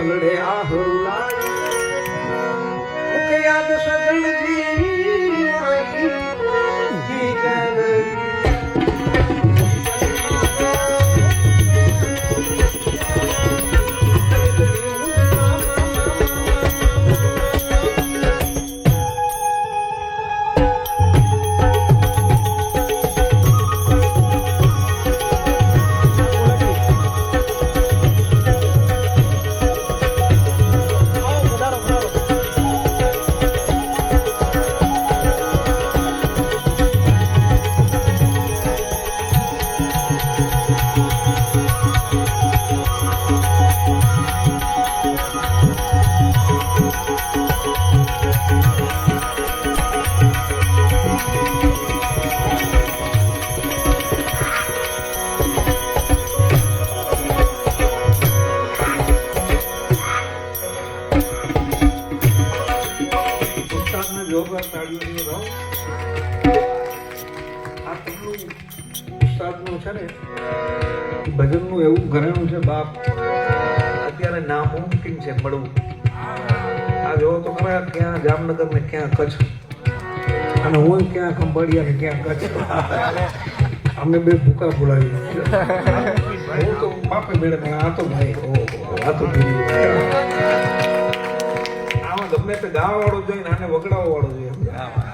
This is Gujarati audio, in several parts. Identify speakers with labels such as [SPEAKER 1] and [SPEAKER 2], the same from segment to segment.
[SPEAKER 1] પલડે આહલાય મુકે યાદ સગણજી જી જાનકી ભજનનું એવું ઘરેણું છે બાપ અત્યારે નામુમકિન છે મળવું. આ જોવો તો ખરા ક્યાં જામનગર ને ક્યાં કચ્છ અને હું ક્યાં ખંભાળિયા ને ક્યાં કચ્છ અમે બે ભૂકા બોલાવી હું તો બાપે મેળે આ તો ભાઈ આ તો આમાં ગમે તે ગાવા વાળો જોઈને આને વગડાવા વાળો જોઈએ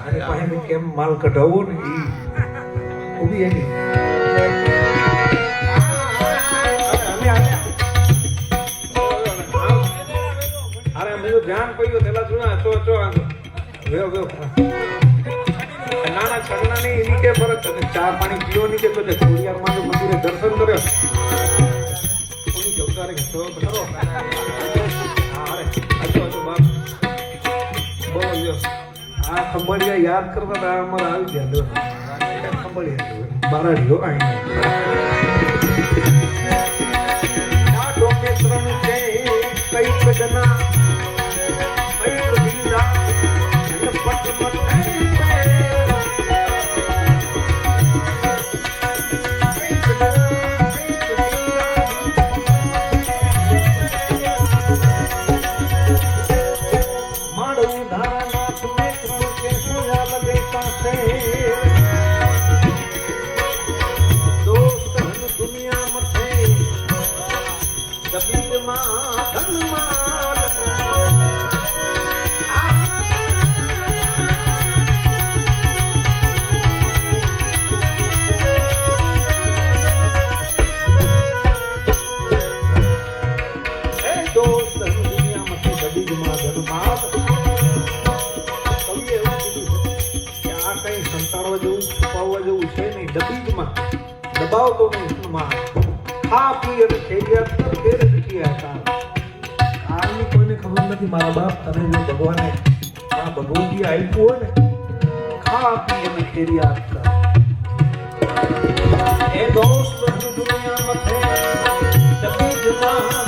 [SPEAKER 1] અને પાસે કેમ માલ કઢાવવો ને એ ઉભી એની ધ્યાન પડ્યું પેલા સુના ચો વેવ નાના છગણા ની એની કે ફરક ચા પાણી પીવો ની કે તો ખોડિયાર માં મંદિરે દર્શન કર્યો કોની જવદારે તો ખરો અરે આજો બાપ બોલ્યો આ ખંભાળિયા યાદ કરતા હતા અમારે આવી ગયા ખંભાળિયા બારાડીઓ અહીં આ ડોમેત્રન છે કઈ કદના દબાવતો નહીં ખા પી અને થઈ ગયા ફેર શીખ્યા આની કોઈને ખબર નથી મારા બાપ તને જો ભગવાને આ ભગવતી આપ્યું હોય ને ખા પી અને ખેરિયા આપતા એ દોસ્ત દુનિયા મથે દબી જમા